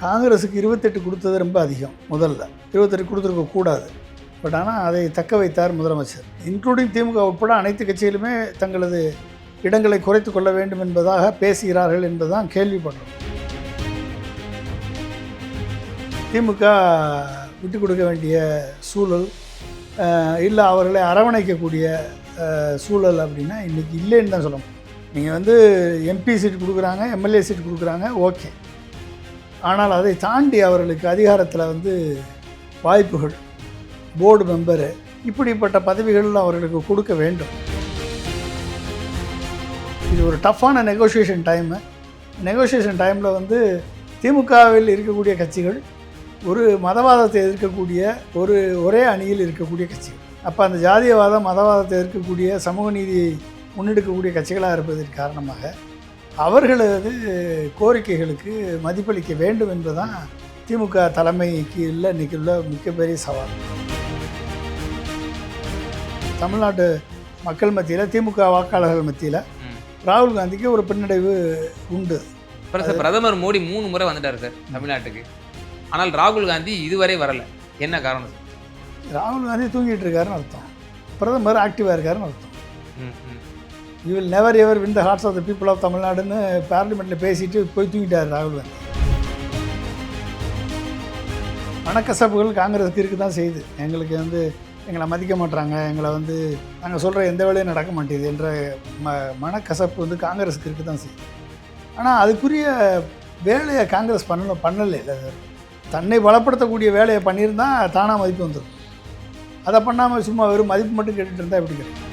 காங்கிரஸுக்கு 28 கொடுத்தது ரொம்ப அதிகம். முதல்ல 28 கொடுத்துருக்க கூடாது. பட் ஆனால் அதை தக்க வைத்தார் முதலமைச்சர். இன்க்ளூடிங் திமுக உட்பட அனைத்து கட்சிகளுமே தங்களது இடங்களை குறைத்து கொள்ள வேண்டும் என்பதாக பேசுகிறார்கள் என்பதுதான் கேள்விப்படுறோம். திமுக விட்டு கொடுக்க வேண்டிய சூழல் இல்லை அவர்களை அரவணைக்கக்கூடிய சூழல் அப்படின்னா இன்றைக்கி இல்லைன்னு தான் சொல்லணும். நீங்கள் எம்பி சீட் கொடுக்குறாங்க, எம்எல்ஏ சீட் கொடுக்குறாங்க, ஓகே. ஆனால் அதை தாண்டி அவர்களுக்கு அதிகாரத்தில் வாய்ப்புகள், போர்டு மெம்பரு, இப்படிப்பட்ட பதவிகள் அவர்களுக்கு கொடுக்க வேண்டும். இது ஒரு டஃப்பான நெகோசியேஷன் டைமு. நெகோசியேஷன் டைமில் திமுகவில் இருக்கக்கூடிய கட்சிகள் ஒரு மதவாதத்தை எதிர்க்கக்கூடிய ஒரே அணியில் இருக்கக்கூடிய கட்சிகள். அப்போ அந்த ஜாதியவாதம், மதவாதத்தை எதிர்க்கக்கூடிய, சமூக நீதியை முன்னெடுக்கக்கூடிய கட்சிகளாக இருப்பதற்கு காரணமாக அவர்களது கோரிக்கைகளுக்கு மதிப்பளிக்க வேண்டும் என்பதுதான் திமுக தலைமைக்கு இல்லை இன்றைக்கி உள்ள மிகப்பெரிய சவால். தமிழ்நாட்டு மக்கள் மத்தியில், திமுக வாக்காளர்கள் மத்தியில் ராகுல் காந்திக்கு ஒரு பின்னடைவு உண்டு. பிரதமர் மோடி 3 முறை வந்துட்டார் சார் தமிழ்நாட்டுக்கு. ஆனால் ராகுல் காந்தி இதுவரை வரலை. என்ன காரணம் சார்? ராகுல் காந்தி தூங்கிட்டு இருக்காருன்னு அர்த்தம். பிரதமர் ஆக்டிவாக இருக்காருன்னு அர்த்தம். You will never ever win the hearts of the people of தமிழ்நாடுன்னு பார்லிமெண்ட்டில் பேசிட்டு போய் தூங்கிட்டார் ராகுல் காந்தி. மனக்கசப்புகள் காங்கிரஸுக்கு இருக்க தான் செய்யுது. எங்களுக்கு எங்களை மதிக்க மாட்டாங்க, எங்களை நாங்கள் சொல்கிற எந்த வேலையும் நடக்க மாட்டேது என்ற மனக்கசப்பு காங்கிரஸுக்கு இருக்க தான் செய்யுது. ஆனால் அதுக்குரிய வேலையை காங்கிரஸ் பண்ணலை. இல்லை, தன்னை பலப்படுத்தக்கூடிய வேலையை பண்ணியிருந்தால் தானாக மதிப்பு வந்துடும். அதை பண்ணாமல் சும்மா வெறும் மதிப்பு மட்டும் கேட்டுட்டு இருந்தால் எப்படி கிடைக்கும்?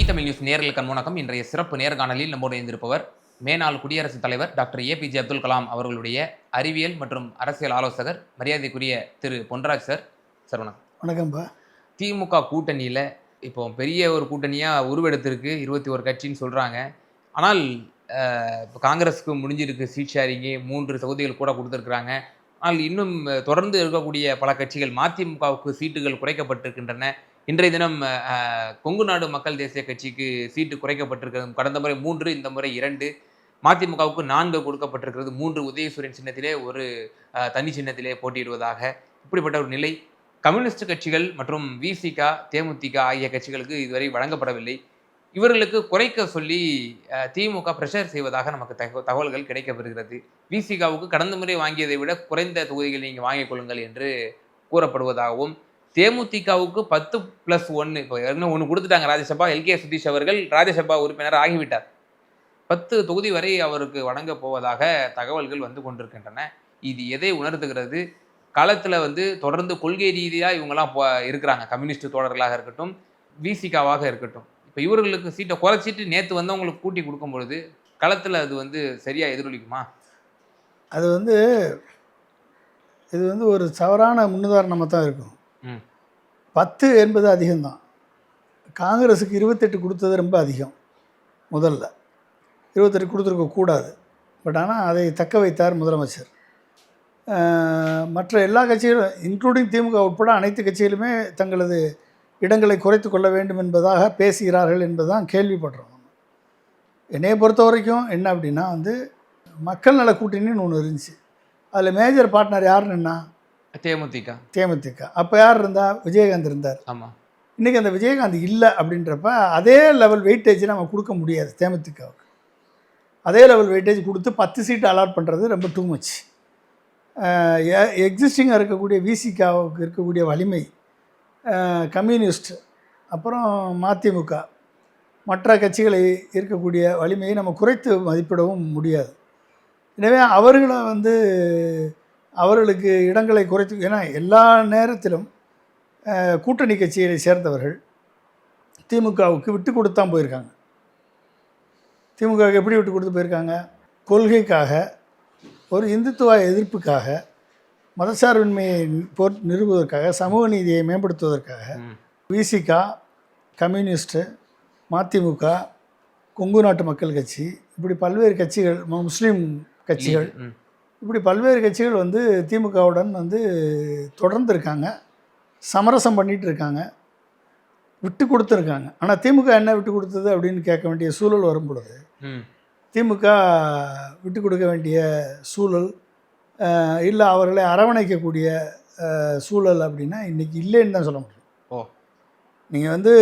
தமிழ் நியூஸ் நேயர்களுக்கு வணக்கம். இன்றைய சிறப்பு நேர்காணலில் நம்மோடு இருந்திருப்பவர் மேனாள் குடியரசுத் தலைவர் டாக்டர் ஏபிஜே அப்துல் கலாம் அவர்களுடைய அறிவியல் மற்றும் அரசியல் ஆலோசகர் மரியாதைக்குரிய திரு பொன்ராஜ் சார். சார் வணக்கம். வணக்கம்பா. திமுக கூட்டணியில் இப்போ பெரிய ஒரு கூட்டணியாக உருவெடுத்திருக்கு, 21 கட்சின்னு சொல்கிறாங்க. ஆனால் இப்போ காங்கிரஸுக்கு முடிஞ்சிருக்கு சீட் ஷேரிங்கு, 3 தொகுதிகள் கூட கொடுத்துருக்குறாங்க. ஆனால் இன்னும் தொடர்ந்து இருக்கக்கூடிய பல கட்சிகள், மதிமுகவுக்கு சீட்டுகள் குறைக்கப்பட்டிருக்கின்றன. இன்றைய தினம் கொங்கு நாடு மக்கள் தேசிய கட்சிக்கு சீட்டு குறைக்கப்பட்டிருக்கிறது. கடந்த முறை 3, இந்த முறை 2. மதிமுகவுக்கு 4 கொடுக்கப்பட்டிருக்கிறது. 3 உதயசூரியன் சின்னத்திலே, ஒரு தனி சின்னத்திலே போட்டியிடுவதாக. இப்படிப்பட்ட ஒரு நிலை கம்யூனிஸ்ட் கட்சிகள் மற்றும் விசிக, தேமுதிக ஆகிய கட்சிகளுக்கு இதுவரை வழங்கப்படவில்லை. இவர்களுக்கு குறைக்க சொல்லி திமுக பிரஷர் செய்வதாக நமக்கு தகவல்கள் கிடைக்கப்பெறுகிறது. விசிகாவுக்கு கடந்த முறை வாங்கியதை விட குறைந்த தொகுதிகள் நீங்கள் வாங்கிக் கொள்ளுங்கள் என்று கூறப்படுவதாகவும், தேமுதிகவுக்கு 10+1 இப்போ ஏற்கனவே 1 கொடுத்துட்டாங்க ராஜ்யசபா. எல்கே சுதீஷ் அவர்கள் ராஜ்யசபா உறுப்பினர் ஆகிவிட்டார். 10 தொகுதி வரை அவருக்கு வழங்க போவதாக தகவல்கள் கொண்டிருக்கின்றன. இது எதை உணர்த்துகிறது? காலத்தில் தொடர்ந்து கொள்கை ரீதியாக இவங்கெல்லாம் இருக்கிறாங்க. கம்யூனிஸ்ட் தோழர்களாக இருக்கட்டும், விசிகாவாக இருக்கட்டும். இப்போ இவர்களுக்கு சீட்டை குறைச்சிட்டு நேற்று வந்தவங்களுக்கு கூட்டி கொடுக்கும் பொழுது களத்தில் அது சரியாக எதிரொலிக்குமா? அது இது ஒரு தவறான முன்னுதாரணமாக தான் இருக்கும். 10 என்பது அதிகம்தான். காங்கிரஸுக்கு 28 கொடுத்தது ரொம்ப அதிகம். முதல்ல 28 கொடுத்துருக்க கூடாது. பட் ஆனால் அதை தக்க வைத்தார் முதலமைச்சர். மற்ற எல்லா கட்சிகளும் இன்க்ளூடிங் திமுக உட்பட அனைத்து கட்சிகளுமே தங்களது இடங்களை குறைத்து கொள்ள வேண்டும் என்பதாக பேசுகிறார்கள் என்பதுதான் கேள்விப்படுறோம். என்னையை பொறுத்த வரைக்கும் என்ன அப்படின்னா மக்கள் நல கூட்டணின்னு ஒன்று இருந்துச்சு. அதில் மேஜர் பார்ட்னர் யாருன்னா தேமுதிக. அப்போ யார் இருந்தால்? விஜயகாந்த் இருந்தார். ஆமாம். இன்றைக்கி அந்த விஜயகாந்த் இல்லை அப்படின்றப்ப அதே லெவல் வெயிட்டேஜ் நம்ம கொடுக்க முடியாது. தேமுதிகவுக்கு அதே லெவல் வெயிட்டேஜ் கொடுத்து 10 சீட்டு அலாட் பண்ணுறது ரொம்ப டூ மச். எக்ஸிஸ்டிங்காக இருக்கக்கூடிய விசிகாவுக்கு இருக்கக்கூடிய வலிமை, கம்யூனிஸ்ட், அப்புறம் மதிமுக, மற்ற கட்சிகளை இருக்கக்கூடிய வலிமையை நம்ம குறைத்து மதிப்பிடவும் முடியாது. எனவே அவர்களை அவர்களுக்கு இடங்களை குறைத்து, ஏன்னா எல்லா நேரத்திலும் கூட்டணி கட்சியை சேர்ந்தவர்கள் திமுகவுக்கு விட்டு கொடுத்தான் போயிருக்காங்க. திமுகவுக்கு எப்படி விட்டு கொடுத்து போயிருக்காங்க? கொள்கைக்காக, ஒரு இந்துத்துவ எதிர்ப்புக்காக, மதசார்பின்மையை நிறுவுவதற்காக, சமூக நீதியை மேம்படுத்துவதற்காக விசிக, கம்யூனிஸ்ட்டு, மதிமுக, கொங்கு நாட்டு மக்கள் கட்சி, இப்படி பல்வேறு கட்சிகள், முஸ்லீம் கட்சிகள், இப்படி பல்வேறு கட்சிகள் திமுகவுடன் தொடர்ந்து இருக்காங்க, சமரசம் பண்ணிகிட்டு இருக்காங்க. விட்டு கொடுத்துருக்காங்க. ஆனால் திமுக என்ன விட்டு கொடுத்தது அப்படின்னு கேட்க வேண்டிய சூழல் வரும் பொழுது, ம். திமுக விட்டு கொடுக்க வேண்டிய சூழல், இல்லை அவர்களை அரவணைக்கக்கூடிய சூழல் அப்படின்னா இன்றைக்கி இல்லைன்னு தான் சொல்ல முடியும். ஓ. நீங்கள் வந்து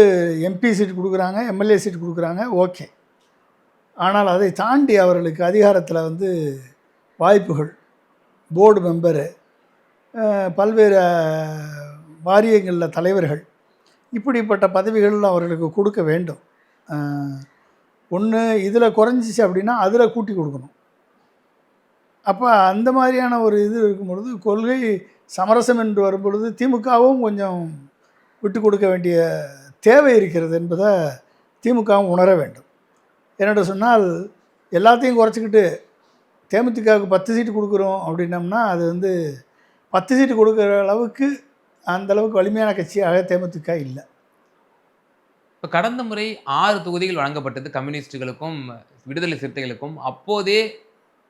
எம்பி சீட் கொடுக்குறாங்க, எம்எல்ஏ சீட் கொடுக்குறாங்க, ஓகே. ஆனால் அதை தாண்டி அவர்களுக்கு அதிகாரத்தில் வந்து வாய்ப்புகள், போர்டு மெம்பரு, பல்வேறு வாரியங்களில் தலைவர்கள், இப்படிப்பட்ட பதவிகள் அவர்களுக்கு கொடுக்க வேண்டும். ஒன்று இதில் குறைஞ்சிச்சு அப்படின்னா அதில் கூட்டி கொடுக்கணும். அப்போ அந்த மாதிரியான ஒரு இது இருக்கும் பொழுது, கொள்கை சமரசம் என்று வரும் பொழுது திமுகவும் கொஞ்சம் விட்டு கொடுக்க வேண்டிய தேவை இருக்கிறது என்பதை திமுகவும் உணர வேண்டும். என்னென்னு சொன்னால், எல்லாத்தையும் குறைச்சிக்கிட்டு தேமுதிகவுக்கு 10 சீட்டு கொடுக்குறோம் அப்படின்னம்னா அது வந்து 10 சீட்டு கொடுக்குற அளவுக்கு அந்தளவுக்கு வலிமையான கட்சியாக தேமுதிக இல்லை. இப்போ கடந்த முறை 6 தொகுதிகள் வழங்கப்பட்டது கம்யூனிஸ்டுகளுக்கும் விடுதலை சிறுத்தைகளுக்கும். அப்போதே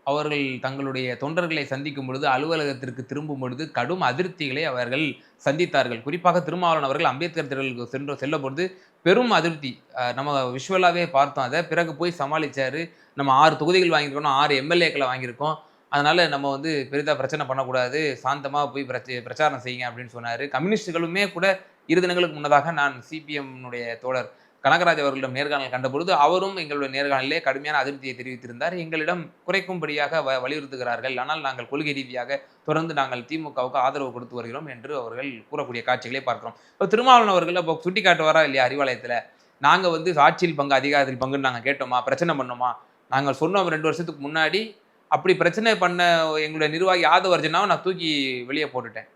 அவர்கள் தங்களுடைய தொண்டர்களை சந்திக்கும் பொழுது, அலுவலகத்திற்கு திரும்பும் பொழுது கடும் அதிருப்திகளை அவர்கள் சந்தித்தார்கள். குறிப்பாக திருமாவளவன் அவர்கள் அம்பேத்கர் திடலுக்கு செல்ல பொழுது பெரும் அதிருப்தி. நம்ம விஷுவலாகவே பார்த்தோம். அதை பிறகு போய் சமாளித்தார். நம்ம 6 தொகுதிகள் வாங்கியிருக்கோம், 6 எம்எல்ஏக்களை வாங்கியிருக்கோம், அதனால் நம்ம வந்து பெரிதாக பிரச்சனை பண்ணக்கூடாது, சாந்தமாக போய் பிரச்சாரம் செய்யுங்க அப்படின்னு சொன்னார். கம்யூனிஸ்டுகளுமே கூட 2 தினங்களுக்கு முன்னதாக நான் சிபிஎம்னுடைய தோழர் கனகராஜ் அவர்களிடம் நேர்காணல் கண்டபொழுது அவரும் எங்களுடைய நேர்காணலிலே கடுமையான அதிருப்தியை தெரிவித்திருந்தார். எங்களிடம் குறைக்கும்படியாக வலியுறுத்துகிறார்கள், ஆனால் நாங்கள் கொள்கை ரீதியாக தொடர்ந்து நாங்கள் திமுகவுக்கு ஆதரவு கொடுத்து வருகிறோம் என்று அவர்கள் கூறக்கூடிய காட்சிகளை பார்க்கிறோம். இப்போ திருமாவளவன் அவர்கள் அப்போ சுட்டி காட்டுவாரா இல்லையா அறிவாலயத்தில், நாங்கள் வந்து ஆட்சியில் பங்கு அதிகாரத்தில் பங்குன்னு நாங்கள் கேட்டோமா, பிரச்சனை பண்ணோமா, நாங்கள் சொன்னோம் 2 வருஷத்துக்கு முன்னாடி, அப்படி பிரச்சனை பண்ண எங்களுடைய நிர்வாகி யாதவ் அர்ஜுனாவை நான் தூக்கி வெளியே போட்டுட்டேன்.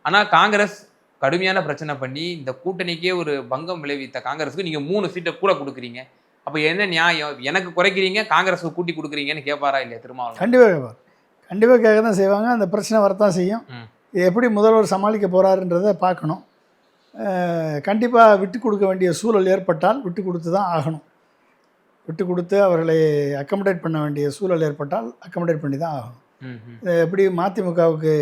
ஆனால் காங்கிரஸ் கடுமையான பிரச்சனை பண்ணி இந்த கூட்டணிக்கே ஒரு பங்கம் விளைவித்த காங்கிரஸுக்கு நீங்கள் 3 சீட்டை கூட கொடுக்குறீங்க, அப்போ என்ன நியாயம், எனக்கு குறைக்கிறீங்க காங்கிரஸுக்கு கூட்டி கொடுக்குறீங்கன்னு கேட்பாரா இல்லையா திருமாவளவன்? கண்டிப்பாக கேட்பார். கண்டிப்பாக கேட்க தான் செய்வாங்க. அந்த பிரச்சனை வரத்தான் செய்யும். இது எப்படி முதல்வர் சமாளிக்க போகிறாருன்றதை பார்க்கணும். கண்டிப்பாக விட்டு கொடுக்க வேண்டிய சூழல் ஏற்பட்டால் விட்டு கொடுத்து தான் ஆகணும். விட்டு கொடுத்து அவர்களை அக்கமடேட் பண்ண வேண்டிய சூழல் ஏற்பட்டால் அக்கமடேட் பண்ணி தான் ஆகணும். எப்படி மதிமுகவுக்கு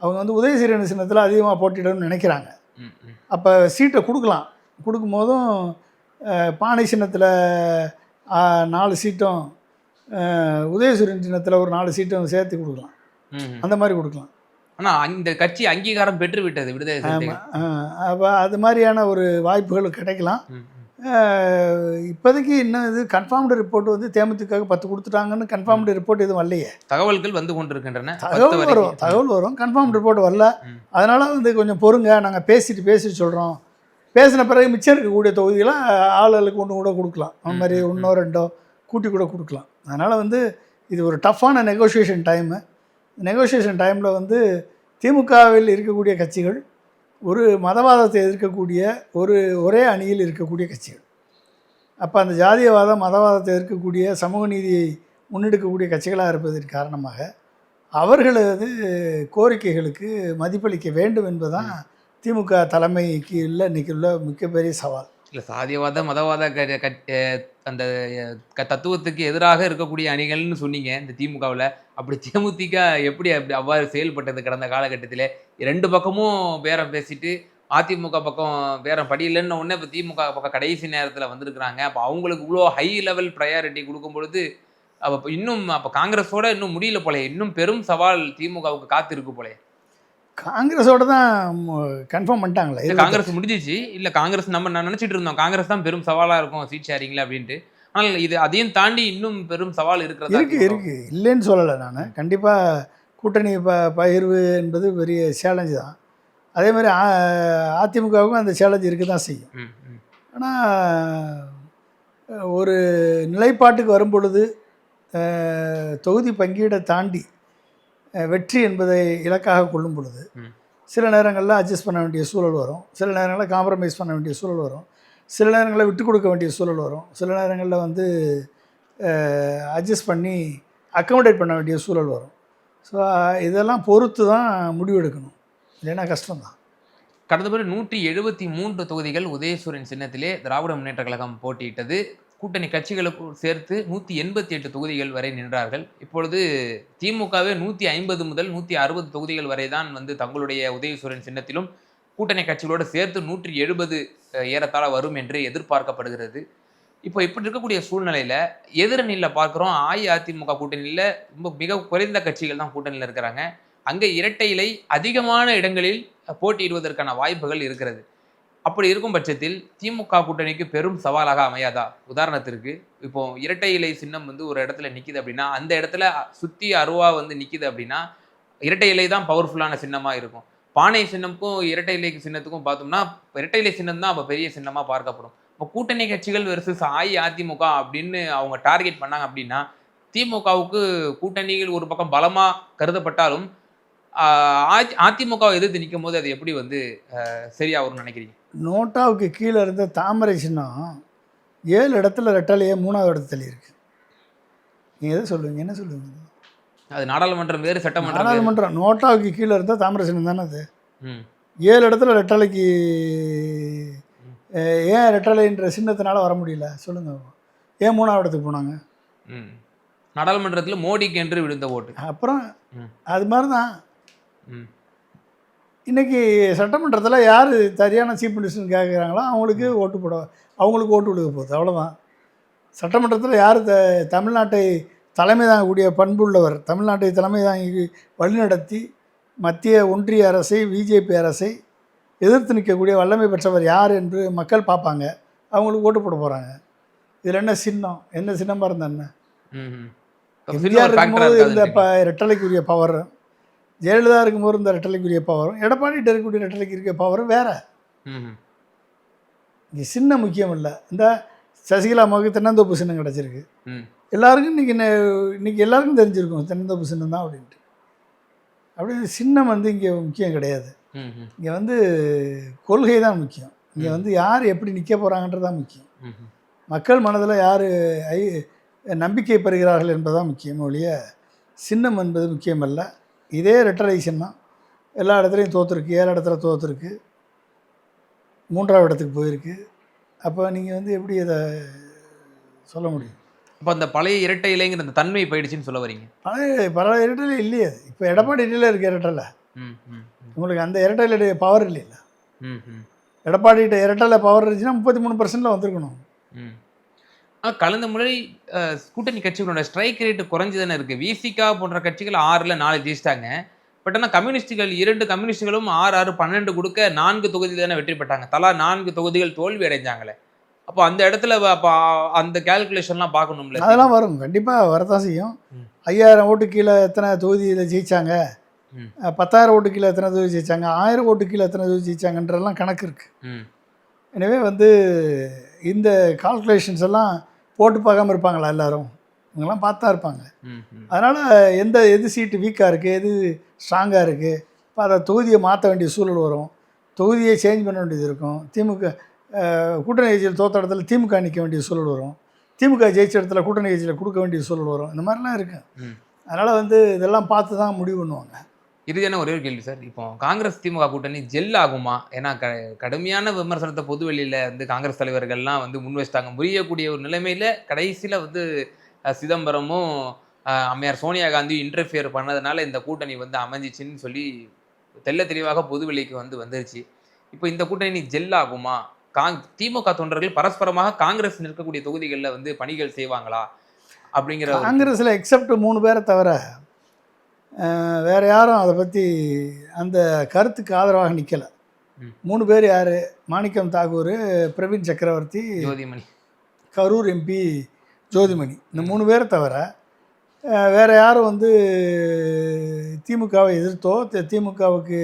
அவங்க வந்து உதயசூரியன் சின்னத்தில் அதிகமாக போட்டியிடணும்னு நினைக்கிறாங்க. அப்போ சீட்டை கொடுக்கலாம். கொடுக்கும்போதும் பானை சின்னத்தில் 4 சீட்டும், உதயசூரியன் சின்னத்தில் ஒரு 4 சீட்டும் சேர்த்து கொடுக்கலாம். அந்த மாதிரி கொடுக்கலாம். ஆனால் இந்த கட்சி அங்கீகாரம் பெற்று விட்டது விடுதலை சிறுத்தைகள். அப்போ அது மாதிரியான ஒரு வாய்ப்புகள் கிடைக்கலாம். இப்போதைக்கு இன்னும் இது கன்ஃபார்ம்டு ரிப்போர்ட் வந்து தேமுதிகவுக்கு 10 கொடுத்துட்டாங்கன்னு கன்ஃபார்ம்டு ரிப்போர்ட் எதுவும் வரலையே. தகவல்கள் வந்து கொண்டிருக்கின்றன. தகவல் வரும். கன்ஃபார்ம் ரிப்போர்ட் வரல. அதனால் வந்து கொஞ்சம் பொறுங்க, நாங்கள் பேசிட்டு சொல்கிறோம். பேசின பிறகு மிச்சம் இருக்கக்கூடிய தொகுதிகளை ஆளுகளுக்கு ஒன்று கூட கொடுக்கலாம். அந்த மாதிரி 1 2 கூட்டி கூட கொடுக்கலாம். அதனால் வந்து இது ஒரு டஃப்பான நெகோஷியேஷன் டைமு. நெகோஷியேஷன் டைமில் வந்து திமுகவில் இருக்கக்கூடிய கட்சிகள் ஒரு மதவாதத்தை எதிர்க்கக்கூடிய ஒரே அணியில் இருக்கக்கூடிய கட்சிகள். அப்போ அந்த ஜாதியவாதம், மதவாதத்தை எதிர்க்கக்கூடிய சமூக நீதியை முன்னெடுக்கக்கூடிய கட்சிகளாக இருப்பதற்கு காரணமாக அவர்களது கோரிக்கைகளுக்கு மதிப்பளிக்க வேண்டும் என்பதுதான் திமுக தலைமைக்கு இல்லை இன்றைக்கி உள்ள மிகப்பெரிய சவால். இல்லை, சாதியவாத மதவாத அந்த தத்துவத்துக்கு எதிராக இருக்கக்கூடிய அணிகள்னு சொன்னீங்க இந்த திமுகவில். அப்படி தேமுதிக எப்படி அவ்வாறு செயல்பட்டது கடந்த காலகட்டத்தில்? 2 பக்கமும் பேரம் பேசிட்டு அதிமுக பக்கம் பேரம் படியில்லைன்னு ஒன்று இப்போ திமுக பக்கம் கடைசி நேரத்தில் வந்திருக்கிறாங்க. அப்போ அவங்களுக்கு இவ்வளோ ஹை லெவல் ப்ரையாரிட்டி கொடுக்கும் பொழுது அப்போ இன்னும் காங்கிரஸோட இன்னும் முடியல போலே, இன்னும் பெரும் சவால் திமுகவுக்கு காத்திருக்கு போலே. காங்கிரஸோட தான் கன்ஃபார்ம் பண்ணிட்டாங்களே. காங்கிரஸ் முடிஞ்சிச்சு. இல்லை, காங்கிரஸ் நான் நினச்சிட்டு இருந்தோம் காங்கிரஸ் தான் பெரும் சவாலாக இருக்கும் சீட் ஷேரிங்கில் அப்படின்ட்டு. ஆனால் இது அதையும் தாண்டி இன்னும் பெரும் சவால் இருக்கிறதா? இருக்குது இல்லைன்னு சொல்லலை நான். கண்டிப்பாக கூட்டணி பகிர்வு என்பது பெரிய சேலஞ்சு தான். அதே மாதிரி அதிமுகவுக்கும் அந்த சேலஞ்சு இருக்க தான் செய்யும். ஆனால் ஒரு நிலைப்பாட்டுக்கு வரும் பொழுது தொகுதி பங்கீடை தாண்டி வெற்றி என்பதை இலக்காக கொள்ளும் பொழுது சில நேரங்களில் அட்ஜஸ்ட் பண்ண வேண்டிய சூழல் வரும், சில நேரங்களில் காம்ப்ரமைஸ் பண்ண வேண்டிய சூழல் வரும், சில நேரங்களில் விட்டு கொடுக்க வேண்டிய சூழல் வரும், சில நேரங்களில் வந்து அட்ஜஸ்ட் பண்ணி அக்கமடேட் பண்ண வேண்டிய சூழல் வரும். ஸோ இதெல்லாம் பொறுத்து தான் முடிவெடுக்கணும், இல்லைன்னா கஷ்டம்தான். கடந்த முறை 173 தொகுதிகள் உதயசூரியன் சின்னத்திலே திராவிட முன்னேற்ற கழகம் போட்டியிட்டது. கூட்டணி கட்சிகளுக்கு சேர்த்து 188 தொகுதிகள் வரை நின்றார்கள். இப்பொழுது திமுகவே 150 முதல் 160 தொகுதிகள் வரை தான் வந்து தங்களுடைய உதயசூரியன் சின்னத்திலும் கூட்டணி கட்சிகளோடு சேர்த்து 170 ஏறத்தாழ வரும் என்று எதிர்பார்க்கப்படுகிறது. இப்போ இப்படி இருக்கக்கூடிய சூழ்நிலையில எதிரணியில பார்க்குறோம், அஇஅதிமுக கூட்டணியில மிக குறைந்த கட்சிகள் தான் கூட்டணியில இருக்கிறாங்க. அங்கே இரட்டை இலை அதிகமான இடங்களில் போட்டியிடுவதற்கான வாய்ப்புகள் இருக்கிறது. அப்படி இருக்கும் பட்சத்தில் திமுக கூட்டணிக்கு பெரும் சவாலாக அமையாதா? உதாரணத்திற்கு இப்போ இரட்டை இலை சின்னம் வந்து ஒரு இடத்துல நிக்குது அப்படின்னா, அந்த இடத்துல சுத்தி அருவா வந்து நிக்குது அப்படின்னா, இரட்டை இலை தான் பவர்ஃபுல்லான சின்னமா இருக்கும். பானை சின்னமுக்கும் இரட்டை இலை சின்னத்துக்கும் பார்த்தோம்னா, இரட்டை இலை சின்னம் தான் அப்ப பெரிய சின்னமா பார்க்கப்படும். இப்போ கூட்டணி கட்சிகள் வெர்சஸ் அஇஅதிமுக அப்படின்னு அவங்க டார்கெட் பண்ணாங்க அப்படின்னா, திமுகவுக்கு கூட்டணிகள் ஒரு பக்கம் பலமா கருதப்பட்டாலும், அதிமுகவை எதிர்த்து நிக்கும்போது அது எப்படி வந்து சரியா வரும்னு நினைக்கிறீங்க? நோட்டாவுக்கு கீழே இருந்த தாமரை சின்னம் 7 இடத்துல ரெட்டலையே 3வது இடத்துல இருக்கு. நீங்கள் எது சொல்லுவீங்க, என்ன சொல்லுவீங்க? அது நாடாளுமன்றம் வேறு, சட்டமன்றம் வேறு. நாடாளுமன்றம் நோட்டாவுக்கு கீழே இருந்தால் தாமரை சின்னம் தானே அது. ம். 7 இடத்துல ரெட்டலைக்கு ஏன் ரெட்டலைன்ற சின்னத்தினால வர முடியல சொல்லுங்கள். ஏன் 3வது இடத்துக்கு போனாங்க? ம். நாடாளுமன்றத்தில் மோடிக்கு என்று விழுந்த ஓட்டு. அப்புறம் ம். அது மாதிரி தான் ம். இன்றைக்கி சட்டமன்றத்தில் யார் சரியான சீஃப் மினிஸ்டர்னு கேட்குறாங்களோ அவங்களுக்கு ஓட்டு போட, அவங்களுக்கு ஓட்டு விழுக போகுது, அவ்வளோதான். சட்டமன்றத்தில் யார் தமிழ்நாட்டை தலைமை தாங்கக்கூடிய பண்புள்ளவர், தமிழ்நாட்டை தலைமை தாங்கி வழிநடத்தி மத்திய ஒன்றிய அரசை, பிஜேபி அரசை எதிர்த்து நிற்கக்கூடிய வல்லமை பெற்றவர் யார் என்று மக்கள் பார்ப்பாங்க, அவங்களுக்கு ஓட்டு போட போகிறாங்க. இதில் என்ன சின்னம், என்ன சின்னமாக இருந்தா என்ன? எம்ஜிஆர் இருக்கும்போது இருந்த ரெட்டலைக்குரிய பவர், ஜெயலலிதா இருக்கும்போது இருந்த ரெட்டலைக்குரிய பவரும், எடப்பாடிகிட்ட இருக்கக்கூடிய ரெட்டலைக்கு இருக்க பவரும் வேறு. இங்கே சின்னம் முக்கியம் இல்லை. இந்த சசிகலா அம்மாவுக்கு தென்னந்தோப்பு சின்னம் கிடச்சிருக்கு. எல்லாருக்கும் இன்றைக்கி எல்லாருக்கும் தெரிஞ்சிருக்கும் தென்னந்தோப்பு சின்னம் தான் அப்படின்ட்டு. அப்படி சின்னம் வந்து இங்கே முக்கியம் கிடையாது. இங்கே வந்து கொள்கை தான் முக்கியம். இங்கே வந்து யார் எப்படி நிற்க போகிறாங்கன்றது தான் முக்கியம். மக்கள் மனதில் யார் நம்பிக்கை பெறுகிறார்கள் என்பதுதான் முக்கியம் ஒழிய சின்னம் என்பது முக்கியமல்ல. இதே ரெட்டலை சின்னம் எல்லா இடத்துலையும் தோற்றுருக்கு, 7 இடத்துல தோற்றுருக்கு, 3வது இடத்துக்கு போயிருக்கு. அப்போ நீங்கள் வந்து எப்படி இதை சொல்ல முடியும்? அப்போ அந்த பழைய இரட்டை இலைங்கிற அந்த தன்மை போயிடுச்சுன்னு சொல்ல வரீங்க? பழைய இரட்டலை இல்லையே அது. இப்போ எடப்பாடி இடையில இருக்க இரட்டலை, உங்களுக்கு அந்த இரட்டையிலுடைய பவர் இல்லைல்ல. எடப்பாடிகிட்ட இரட்டலை பவர் இருந்துச்சுன்னா 33% வந்திருக்கணும். ஆனால் கலந்த முறை கூட்டணி கட்சிகளோட ஸ்ட்ரைக் ரேட்டு குறைஞ்சி தானே இருக்குது. விசிகா போன்ற கட்சிகள் 6ல் 4 ஜெயிச்சிட்டாங்க. பட் ஆனால் கம்யூனிஸ்டுகள் 2 கம்யூனிஸ்டுகளும் 6, 6, 12 கொடுக்க 4 தொகுதி தானே வெற்றி பெற்றாங்க. தலா 4 தொகுதிகள் தோல்வி அடைஞ்சாங்களே. அப்போ அந்த இடத்துல அப்போ அந்த கேல்குலேஷன்லாம் பார்க்கணும்ல. அதெல்லாம் வரும், கண்டிப்பாக வரதான் செய்யும். 5000 ஓட்டு கீழே எத்தனை தொகுதியில் ஜெயித்தாங்க, 10,000 ஓட்டு கீழே எத்தனை தொகுதி ஜெயித்தாங்க, 1000 ஓட்டு கீழே எத்தனை தொகுதி ஜெயித்தாங்கன்றதெல்லாம் கணக்கு இருக்குது. எனவே வந்து இந்த கால்குலேஷன்ஸ் எல்லாம் போட்டு பார்க்காம இருப்பாங்களா எல்லோரும்? இவங்கெல்லாம் பார்த்தா இருப்பாங்க. அதனால் எது சீட்டு வீக்காக இருக்குது, எது ஸ்ட்ராங்காக இருக்குது, இப்போ அதை தொகுதியை மாற்ற வேண்டிய சூழல் வரும், தொகுதியை சேஞ்ச் பண்ண வேண்டியது இருக்கும். திமுக கூட்டணி கட்சியில் தோற்ற இடத்துல திமுக நிற்க வேண்டிய சூழல் வரும், திமுக ஜெயிச்ச இடத்துல கூட்டணி கட்சியில் கொடுக்க வேண்டிய சூழல் வரும். இந்த மாதிரிலாம் இருக்குது. அதனால் வந்து இதெல்லாம் பார்த்து தான் முடிவு பண்ணுவாங்க. இறுதியான ஒரே ஒரு கேள்வி சார். இப்போ காங்கிரஸ் திமுக கூட்டணி ஜெல் ஆகுமா? ஏன்னா கடுமையான விமர்சனத்தை பொது வெளியில் வந்து காங்கிரஸ் தலைவர்கள்லாம் வந்து முன் வச்சிட்டாங்க. முறியக்கூடிய ஒரு நிலைமையில் கடைசியில் வந்து சிதம்பரமும் அம்மையார் சோனியா காந்தி இன்டர்ஃபியர் பண்ணதுனால இந்த கூட்டணி வந்து அமைஞ்சிச்சின்னு சொல்லி தெள்ள தெளிவாக பொது வெளிக்கு வந்துருச்சு. இப்போ இந்த கூட்டணி ஜெல் ஆகுமா? திமுக தொண்டர்கள் பரஸ்பரமாக காங்கிரஸ் நிற்கக்கூடிய தொகுதிகளில் வந்து பணிகள் செய்வாங்களா அப்படிங்கிற? காங்கிரஸில் எக்ஸப்ட் 3 பேரை தவிர வேறு யாரும் அதை பற்றி அந்த கருத்துக்கு ஆதரவாக நிற்கலை. 3 பேர் யார்? மாணிக்கம் தாகூர், பிரவீன் சக்கரவர்த்தி, ஜோதிமணி, கரூர் எம்பி ஜோதிமணி. இந்த 3 பேரை தவிர வேறு யாரும் வந்து திமுகவை எதிர்த்தோ திமுகவுக்கு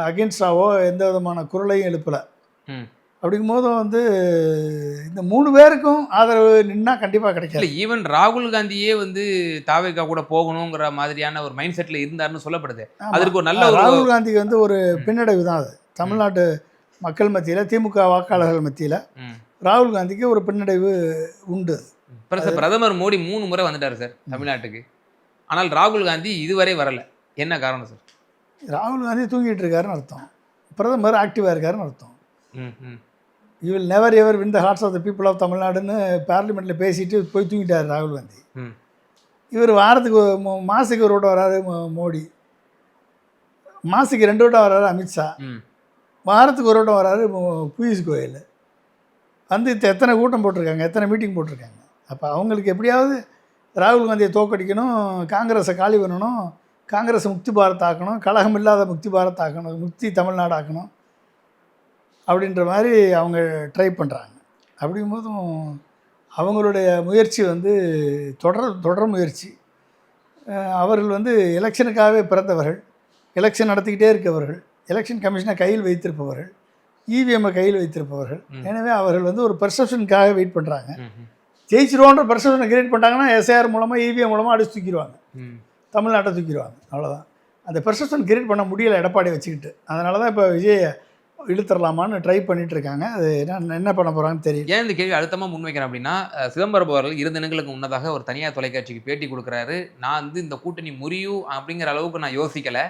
அகென்ஸ்டாவோ எந்த விதமான குரலையும் எழுப்பலை. அப்படிங்கும் போது வந்து இந்த 3 பேருக்கும் ஆதரவு நின்னா கண்டிப்பாக கிடைக்காது. ஈவன் ராகுல் காந்தியே வந்து தாவேகா கூட போகணுங்கிற மாதிரியான ஒரு மைண்ட் செட்டில் இருந்தாருன்னு சொல்லப்படுது. அதற்கு ஒரு நல்ல ராகுல் காந்திக்கு வந்து ஒரு பின்னடைவு தான் அது. தமிழ்நாட்டு மக்கள் மத்தியில், திமுக வாக்காளர்கள் மத்தியில் ராகுல் காந்திக்கு ஒரு பின்னடைவு உண்டு. பிரதமர் மோடி 3 முறை வந்துட்டார் சார் தமிழ்நாட்டுக்கு. ஆனால் ராகுல் காந்தி இதுவரை வரல. என்ன காரணம் சார்? ராகுல் காந்தி தூங்கிட்டு இருக்காருன்னு அர்த்தம். பிரதமர் ஆக்டிவாக இருக்காருன்னு அர்த்தம். You will never ever win the hearts of the people of தமிழ்நாடுன்னு பார்லிமெண்ட்டில் பேசிட்டு போய் தூங்கிட்டார் ராகுல் காந்தி. இவர் வாரத்துக்கு மாதத்துக்கு ஒரு வட்டம் வராரு மோடி, மாதத்துக்கு 2 வட்டம் வராரு அமித்ஷா. வாரத்துக்கு ஒரு வட்டம் வராரு பியூஷ் கோயல். வந்து எத்தனை கூட்டம் போட்டிருக்காங்க, எத்தனை மீட்டிங் போட்டிருக்காங்க. அப்போ அவங்களுக்கு எப்படியாவது ராகுல் காந்தியை தோக்கடிக்கணும், காங்கிரஸை காலி பண்ணணும், காங்கிரஸை முக்தி பாரத் ஆக்கணும், கலகம் இல்லாத முக்தி பாரத் ஆக்கணும், முக்தி தமிழ்நாடு ஆக்கணும் அப்படின்ற மாதிரி அவங்க ட்ரை பண்ணுறாங்க. அப்படிங்கும்போதும் அவங்களுடைய முயற்சி வந்து தொடர் முயற்சி. அவர்கள் வந்து எலெக்ஷனுக்காகவே பிறந்தவர்கள், எலெக்ஷன் நடத்திக்கிட்டே இருக்கவர்கள், எலெக்ஷன் கமிஷனை கையில் வைத்திருப்பவர்கள், இவிஎம்மை கையில் வைத்திருப்பவர்கள். எனவே அவர்கள் வந்து ஒரு பெர்செப்ஷனுக்காக வெயிட் பண்ணுறாங்க. ஜெயிச்சிருவோன்ற பெர்செப்ஷனை கிரியேட் பண்ணிட்டாங்கன்னா எஸ்ஐஆர் மூலமாக இவிஎம் மூலமாக அடிச்சு தூக்கிடுவாங்க, தமிழ்நாட்டை தூக்கிடுவாங்க. அவ்வளோதான். அந்த பெர்செப்ஷன் கிரியேட் பண்ண முடியலை எடப்பாடி வச்சுக்கிட்டு. அதனால தான் இப்போ விஜய் இழுத்துடலாமான்னு ட்ரை பண்ணிட்டு இருக்காங்க. அது என்ன பண்ண போகிறாங்கன்னு தெரியும். ஏன் இந்த கேள்வி அழுத்தமாக முன்வைக்கிறேன் அப்படின்னா, சிதம்பரம் அவர்கள் 2 தினங்களுக்கு முன்னதாக ஒரு தனியார் தொலைக்காட்சிக்கு பேட்டி கொடுக்குறாரு. நான் வந்து இந்த கூட்டணி முறியும் அப்படிங்கிற அளவுக்கு நான் யோசிக்கலை,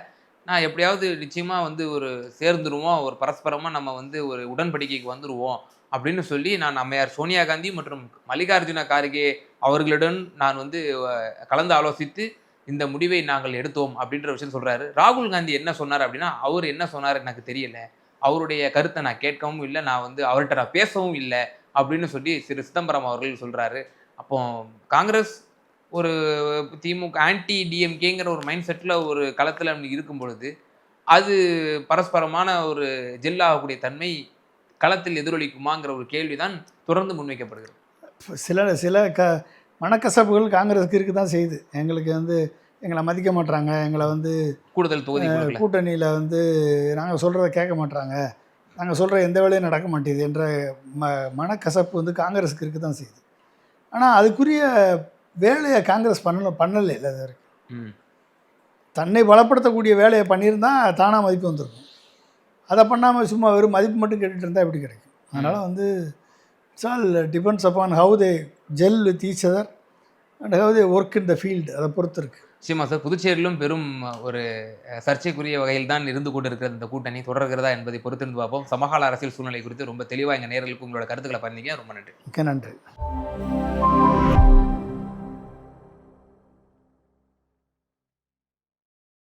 நான் எப்படியாவது நிச்சயமாக வந்து ஒரு சேர்ந்துருவோம், ஒரு பரஸ்பரமாக நம்ம வந்து ஒரு உடன்படிக்கைக்கு வந்துடுவோம் அப்படின்னு சொல்லி நான் அம்மையார் சோனியா காந்தி மற்றும் மல்லிகார்ஜுன கார்கே அவர்களுடன் நான் வந்து கலந்து ஆலோசித்து இந்த முடிவை நாங்கள் எடுத்தோம் அப்படின்ற விஷயம் சொல்கிறாரு. ராகுல் காந்தி என்ன சொன்னார் அப்படின்னா, அவர் என்ன சொன்னார் எனக்கு தெரியலை, அவருடைய கருத்தை நான் கேட்கவும் இல்லை, நான் வந்து அவர்கிட்ட நான் பேசவும் இல்லை அப்படின்னு சொல்லி சிதம்பரம் அவர்கள் சொல்கிறாரு. அப்போ காங்கிரஸ் ஒரு திமுக ஆன்டி டிஎம்கேங்கிற ஒரு மைண்ட் செட்டில் ஒரு களத்தில் இருக்கும் பொழுது அது பரஸ்பரமான ஒரு ஜெல் ஆகக்கூடிய தன்மை களத்தில் எதிரொலிக்குமாங்கிற ஒரு கேள்வி தான் தொடர்ந்து முன்வைக்கப்படுகிறது. சில மனக்கசப்புகள் காங்கிரஸுக்கு இருக்க தான் செய்யுது. எங்களுக்கு வந்து எங்களை மதிக்க மாட்டாங்க, எங்களை வந்து கூடுதல் தொகுதி கூட்டணியில் வந்து நாங்கள் சொல்கிறத கேட்க மாட்டாங்க, நாங்கள் சொல்கிற எந்த வேலையும் நடக்க மாட்டேது என்ற மனக்கசப்பு வந்து காங்கிரஸுக்கு இருக்க தான் செய்யுது. ஆனால் அதுக்குரிய வேலையை காங்கிரஸ் பண்ணலை இல்லை அது வரைக்கும். தன்னை பலப்படுத்தக்கூடிய வேலையை பண்ணியிருந்தால் தானாக மதிப்பு வந்திருக்கும். அதை பண்ணாமல் சும்மா வெறும் மதிப்பு மட்டும் கேட்டுட்டு இருந்தால் எப்படி கிடைக்கும்? அதனால் வந்து it's all depends upon how they gel with each other and how they work in the field. அதை பொறுத்து இருக்குது. நிச்சயமா சார், புதுச்சேரியிலும் பெரும் ஒரு சர்ச்சைக்குரிய வகையில் தான் இருந்து கொண்டு இருக்கிறது இந்த கூட்டணி தொடர்கிறதா என்பதை பொறுத்திருந்து பார்ப்போம். சமகால அரசியல் சூழ்நிலை குறித்து ரொம்ப தெளிவாக எங்கள் நேயர்களுக்கு உங்களோட கருத்துக்களை பண்ணீங்க. ரொம்ப நன்றி. நன்றி.